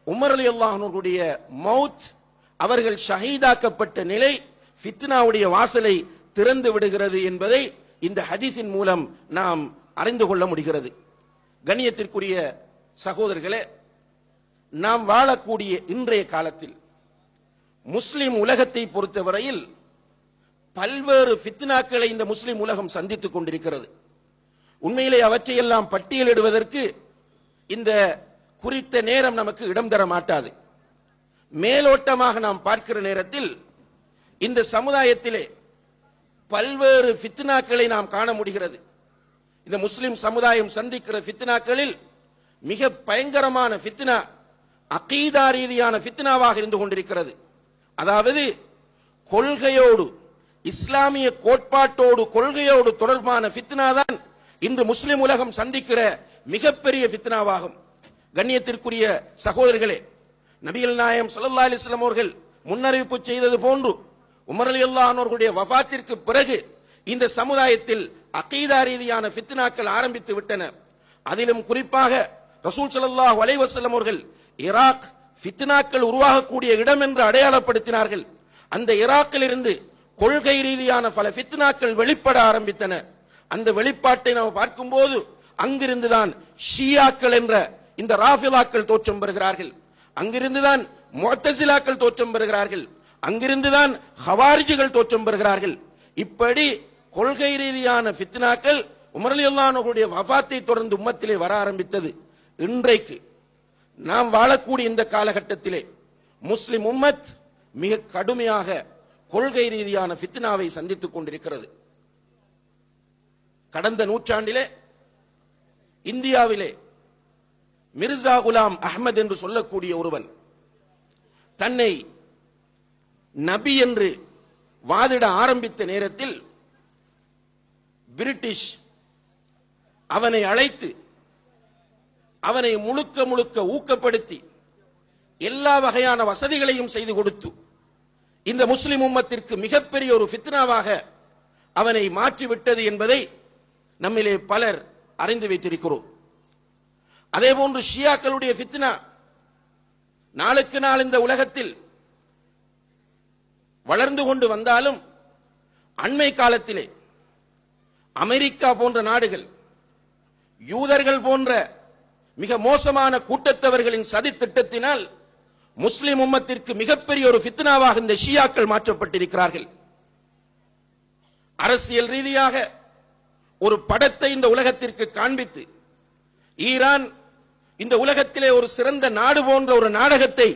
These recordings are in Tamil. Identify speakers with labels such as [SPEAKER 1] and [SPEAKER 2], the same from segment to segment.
[SPEAKER 1] உமர் ரலியல்லாஹு அன்ஹுடைய மௌத், அவர்கள் ஷஹீதாக்கப்பட்ட நிலை ஃபித்னாவுடைய வாசலை திறந்து விடுகிறது என்பதை இந்த ஹதீஸின் மூலம் நாம் அறிந்து கொள்ள முடிகிறது. கண்ணியத்திற்குரிய சகோதரர்களே, நாம் வாழக்கூடிய இன்றைய காலத்தில் முஸ்லிம் உலகத்தை பொறுத்தவரையில் பல்வேறு ஃபித்னாக்களை இந்த முஸ்லிம் உலகம் சந்தித்துக் கொண்டிருக்கிறது. உண்மையிலே அவற்றையெல்லாம் பட்டியலிடுவதற்கு இந்த குறித்த நேரம் நமக்கு இடம் தர மாட்டாது. மேலோட்டமாக நாம் பார்க்கிற நேரத்தில் இந்த சமுதாயத்திலே பல்வேறு ஃபித்னாக்களை நாம் காண முடிகிறது. இந்த முஸ்லிம் சமுதாயம் சந்திக்கிற ஃபித்னாக்களில் மிக பயங்கரமான ஃபித்னா அகீதா ரீதியான ஃபித்னாவாக இருந்து கொண்டிருக்கிறது. அதாவது கொள்கையோடு, இஸ்லாமிய கோட்பாட்டோடு, கொள்கையோடு தொடர்பான ஃபித்னா தான் இன்று முஸ்லிம் உலகம் சந்திக்கிற மிகப்பெரிய ஃபித்னாவாகும். கண்ணியத்திற்குரிய சகோதரர்களே, நபிகள் நாயகம் ஸல்லல்லாஹு அலைஹி வஸல்லம் அவர்கள் முன்னறிவிப்பு செய்தது போன்று உமர் ரலியல்லாஹு அன்ஹு அவர்களுடைய வஃபாத்திற்கு பிறகு இந்த சமுதாயத்தில் அகீதா ரீதியான ஃபித்னாக்கள் ஆரம்பித்து விட்டன. அதிலும் குறிப்பாக ரசூல் ஸல்லல்லாஹு அலைஹி வஸல்லம் அவர்கள் ஈராக் ஃபித்னாக்கள் உருவாகக்கூடிய இடம் என்று அடையாளப்படுத்தினார்கள். அந்த ஈராக்கில் இருந்து கொள்கை ரீதியான பல ஃபித்னாக்கள் வெளிப்பட ஆரம்பித்தன. அந்த வெளிப்பாட்டை நாம் பார்க்கும்போது அங்கிருந்துதான் ஷியாக்கள் என்ற இந்த ராஃபிலாக்கள் தோற்றம் பெறுகிறார்கள். அங்கிருந்துதான் முஅத்தஸிலாக்கள் தோற்றம் பெறுகிறார்கள். அங்கிருந்துதான் ஹவாரிஜிகள் தோற்றம் பெறுகிறார்கள். இப்படி கொள்கை ரீதியான ஃபித்னாக்கள் உமர் ரலியல்லாஹு அன்ஹுடைய வஃபாத்தை தொடர்ந்து உம்மத்திலே வர ஆரம்பித்தது. இன்றைக்கு நாம் வாழக்கூடிய இந்த காலகட்டத்திலே முஸ்லிம் உம்மத் மிக கடுமையாக கொள்கை ரீதியான ஃபித்னாவை சந்தித்துக் கொண்டிருக்கிறது. கடந்த நூற்றாண்டிலே இந்தியாவிலே மிர்சா குலாம் அஹ்மத் என்று சொல்லக்கூடிய ஒருவன் தன்னை நபி என்று வாதிட ஆரம்பித்த நேரத்தில் பிரிட்டிஷ் அவனை அழைத்து அவனை முழுக்க முழுக்க ஊக்கப்படுத்தி எல்லா வகையான வசதிகளையும் செய்து கொடுத்து இந்த முஸ்லிம் உம்மத்திற்கு மிகப்பெரிய ஒரு ஃபித்னாவாக அவனை மாற்றிவிட்டது என்பதை நம்மிலே பலர் அறிந்து வைத்திருக்கிறோம். அதே போன்று ஷியாக்களுடைய ஃபித்னா நாளுக்கு நாள் இந்த உலகத்தில் வளர்ந்து கொண்டு வந்தாலும் அண்மை காலத்திலே அமெரிக்கா போன்ற நாடுகள், யூதர்கள் போன்ற மிக மோசமான கூட்டத்தவர்களின் சதி திட்டத்தினால் முஸ்லிம் உம்மத்திற்கு மிகப்பெரிய ஒரு ஃபித்னாவாக இந்த ஷியாக்கள் மாற்றப்பட்டிருக்கிறார்கள். அரசியல் ரீதியாக ஒரு படத்தை இந்த உலகத்திற்கு காண்பித்து ஈரான் இந்த உலகத்திலே ஒரு சிறந்த நாடு போன்ற ஒரு நாடகத்தை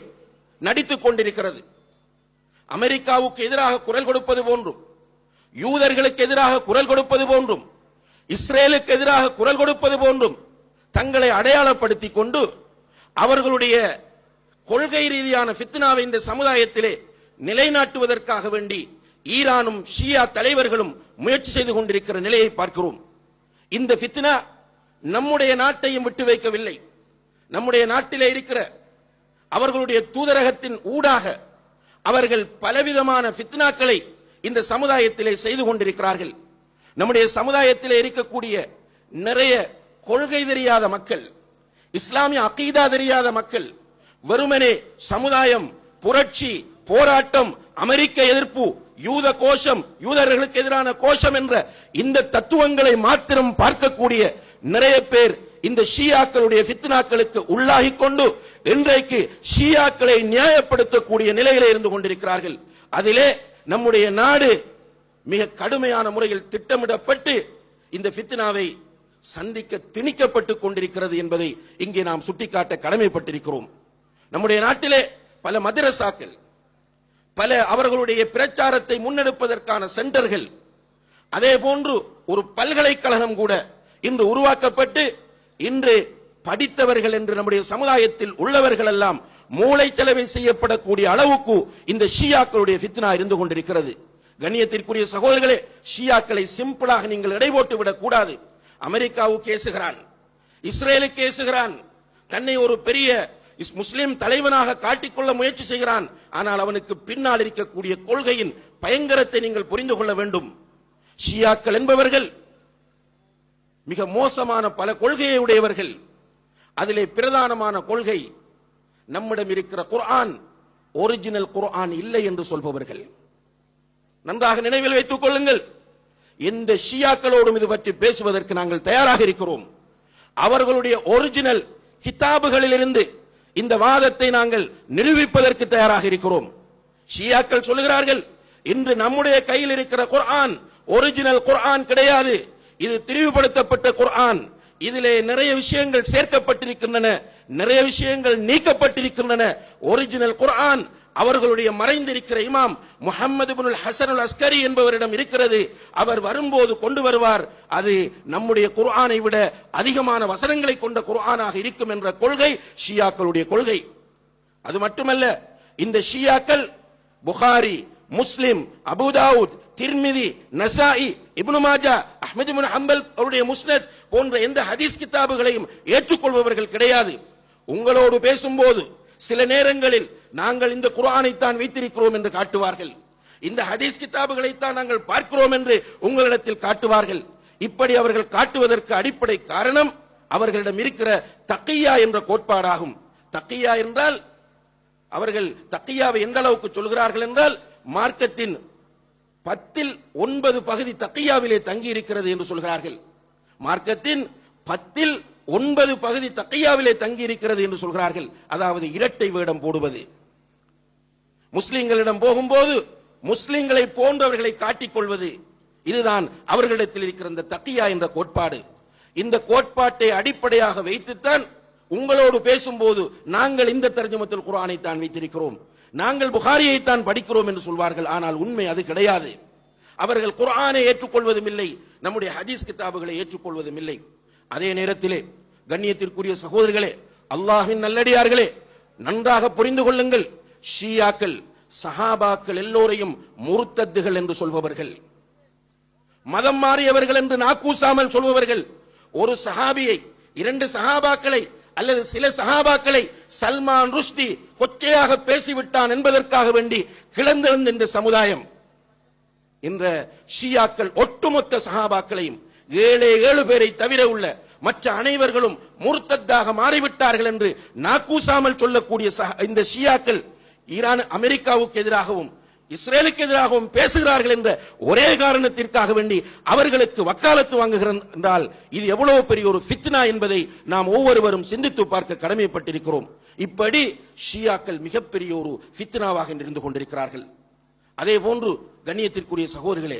[SPEAKER 1] நடித்துக் கொண்டிருக்கிறது. அமெரிக்காவுக்கு எதிராக குரல் கொடுப்பது போன்றும், யூதர்களுக்கு எதிராக குரல் கொடுப்பது போன்றும், இஸ்ரேலுக்கு எதிராக குரல் கொடுப்பது போன்றும் தங்களை அடையாளப்படுத்திக் கொண்டு அவர்களுடைய கொள்கை ரீதியான ஃபித்னாவை இந்த சமுதாயத்திலே நிலைநாட்டுவதற்காக வேண்டி ஈரானும் ஷியா தலைவர்களும் முயற்சி செய்து கொண்டிருக்கிற நிலையை பார்க்கிறோம். இந்த ஃபித்னா நம்முடைய நாட்டையும் விட்டு வைக்கவில்லை. நம்முடைய நாட்டிலே இருக்கிற அவர்களுடைய தூதரகத்தின் ஊடாக அவர்கள் பலவிதமான ஃபித்னாக்களை இந்த சமுதாயத்திலே செய்து கொண்டிருக்கிறார்கள். நம்முடைய சமுதாயத்திலே இருக்கக்கூடிய நிறைய கொள்கை தெரியாத மக்கள், இஸ்லாமிய அகீதா தெரியாத மக்கள் வெறுமனே சமுதாயம், புரட்சி, போராட்டம், அமெரிக்க எதிர்ப்பு, யூத கோஷம், யூதர்களுக்கு எதிரான கோஷம் என்ற இந்த தத்துவங்களை மாத்திரம் பார்க்கக்கூடிய நிறைய பேர் இந்த ஷியாக்களுடைய ஃபித்னாக்களுக்கு உள்ளாகி கொண்டு இன்றைக்கு ஷியாக்களை நியாயப்படுத்தக்கூடிய நிலையிலே இருந்து கொண்டிருக்கிறார்கள். அதிலே நம்முடைய நாடு மிக கடுமையான முறையில் திட்டமிடப்பட்டு இந்த ஃபித்னாவை சந்திக்க திணிக்கப்பட்டுக் கொண்டிருக்கிறது என்பதை இங்கே நாம் சுட்டிக்காட்ட கடமைப்பட்டிருக்கிறோம். நம்முடைய நாட்டிலே பல மதரசாக்கள், பல அவர்களுடைய பிரச்சாரத்தை முன்னெடுப்பதற்கான சென்டர்கள், அதே போன்று ஒரு பல்கலைக்கழகம் கூட இன்று உருவாக்கப்பட்டு இன்று படித்தவர்கள் என்று நம்முடைய சமுதாயத்தில் உள்ளவர்கள் எல்லாம் மூளைச்சலவை செய்யப்படக்கூடிய அளவுக்கு இந்த ஷியாக்களுடைய ஃபித்னா இருந்து கொண்டிருக்கிறது. கண்ணியத்திற்குரிய சகோதரர்களே, ஷியாக்களை சிம்பிளாக நீங்கள் எடை போட்டு விடக் கூடாது. அமெரிக்காவுக்கு ஏசுகிறான், இஸ்ரேலுக்கு ஏசுகிறான், தன்னை ஒரு பெரிய முஸ்லிம் தலைவனாக காட்டிக்கொள்ள முயற்சி செய்கிறான். ஆனால் அவனுக்கு பின்னால் இருக்கக்கூடிய கொள்கையின் பயங்கரத்தை நீங்கள் புரிந்து கொள்ள வேண்டும். ஷியாக்கள் என்பவர்கள் மிக மோசமான பல கொள்கையை உடையவர்கள். அதிலே பிரதானமான கொள்கை நம்மிடம் இருக்கிற குர்ஆன் ஒரிஜினல் குர்ஆன் இல்லை என்று சொல்பவர்கள். நன்றாக நினைவில் வைத்துக் கொள்ளுங்கள். எந்த ஷியாக்களோடும் இது பற்றி பேசுவதற்கு நாங்கள் தயாராக இருக்கிறோம். அவர்களுடைய ஒரிஜினல் கிதாபுகளிலிருந்து இந்த வாதத்தை நாங்கள் நிரூபிப்பதற்கு தயாராக இருக்கிறோம். ஷியாக்கள் சொல்லுகிறார்கள், இன்று நம்முடைய கையில் இருக்கிற குர்ஆன் ஒரிஜினல் குர்ஆன் கிடையாது, இது திரிவுபடுத்தப்பட்ட குர்ஆன், இதிலே நிறைய விஷயங்கள் சேர்க்கப்பட்டிருக்கின்றன, நிறைய விஷயங்கள் நீக்கப்பட்டிருக்கின்றன. ஒரிஜினல் குர்ஆன் அவர்களுடைய மறைந்திருக்கிற இமாம் முஹம்மது இப்னுல் ஹசன் அல் அஸ்கரி என்பவரிடம் இருக்கிறது. அவர் வரும்போது கொண்டு வருவார். அது நம்முடைய குர்ஆனை விட அதிகமான வசனங்களை கொண்ட குர்ஆனாக இருக்கும் என்ற கொள்கை ஷியாக்களுடைய கொள்கை. அது மட்டுமல்ல, இந்த ஷியாக்கள் புகாரி, முஸ்லிம், அபூ தாவூத், திர்மிதி, நசாயி, இப்னு மாஜா, அஹ்மத் இப்னு ஹம்பல் அவருடைய முஸ்னத் போன்ற எந்த ஹதீஸ் கிதாபுகளையும் ஏற்றுக்கொள்பவர்கள் கிடையாது. உங்களோடு பேசும்போது சில நேரங்களில் நாங்கள் இந்த குர்ஆனை தான் வைத்திருக்கிறோம் என்று காட்டுவார்கள், இந்த ஹதீஸ் கிதாபுகளை தான் நாங்கள் பார்க்கிறோம் என்று உங்களிடத்தில் காட்டுவார்கள். இப்படி அவர்கள் காட்டுவதற்கு அடிப்படை காரணம் அவர்களிடம் இருக்கிற தக்கியா என்ற கோட்பாடாகும். தக்கியா என்றால் அவர்கள் தக்கியாவை எந்த அளவுக்கு சொல்கிறார்கள் என்றால், மார்க்கத்தின் 10 பகுதி தக்கியாவிலே தங்கி இருக்கிறது என்று சொல்கிறார்கள். மார்க்கத்தின் 9 பகுதி தக்கியாவிலே தங்கி இருக்கிறது என்று சொல்கிறார்கள். அதாவது இரட்டை வேடம் போடுவது. முஸ்லிம்களிடம் போகும்போது முஸ்லிம்களை போன்றவர்களை காட்டிக் கொள்வது, இதுதான் அவர்களிடத்தில் இருக்கிற இந்த தக்கியா என்ற கோட்பாடு. இந்த கோட்பாட்டை அடிப்படையாக வைத்துத்தான் உங்களோடு பேசும்போது நாங்கள் இந்த தர்ஜுமத்துல் குர்ஆனை தான் வைத்திருக்கிறோம், நாங்கள் புகாரியை தான் படிக்கிறோம் என்று சொல்வார்கள். ஆனால் உண்மை அது கிடையாது. அவர்கள் குர்ஆனை ஏற்றுக்கொள்வதும் இல்லை, நம்முடைய ஹதீஸ் கிதாபுகளை ஏற்றுக்கொள்வதும் இல்லை. அதே நேரத்திலே கண்ணியத்திற்குரிய சகோதரர்களே, அல்லாஹ்வின் நல்லடியார்களே, நன்றாக புரிந்து கொள்ளுங்கள். ஷியாக்கள் சஹாபாக்கள் எல்லோரையும் முர்த்தத்துகள் என்று சொல்பவர்கள், மதம் மாறியவர்கள் என்று நாக்கூசாமல் சொல்பவர்கள். ஒரு சஹாபியை, 2 சஹாபாக்களை அல்லது சில சஹாபாக்களை சல்மான் ருஷ்டி கொச்சையாக பேசிவிட்டான் என்பதற்காக வேண்டி கிளர்ந்தெழுந்த இந்த சமுதாயம் என்ற ஷியாக்கள் ஒட்டுமொத்த சஹாபாக்களையும் 7 பேரை தவிர உள்ள மற்ற அனைவர்களும் முர்த்தத்தாக மாறிவிட்டார்கள் என்று நாக்கூசாமல் சொல்லக்கூடிய இந்த ஷியாக்கள் ஈரான் அமெரிக்காவுக்கு எதிராகவும் இஸ்ரேலுக்கு எதிராகவும் பேசுகிறார்கள் என்ற ஒரே காரணத்திற்காக வேண்டி அவர்களுக்கு வக்காலத்து வாங்குகிறார் என்றால் இது எவ்வளவு பெரிய ஒரு ஃபித்னா என்பதை நாம் ஒவ்வொருவரும் சிந்தித்து பார்க்க கடமைப்பட்டிருக்கிறோம். இப்படி ஷியாக்கள் மிகப்பெரிய ஒரு ஃபித்னாவாக இருந்து கொண்டிருக்கிறார்கள். அதே போன்று கண்ணியத்திற்குரிய சகோதரர்களே,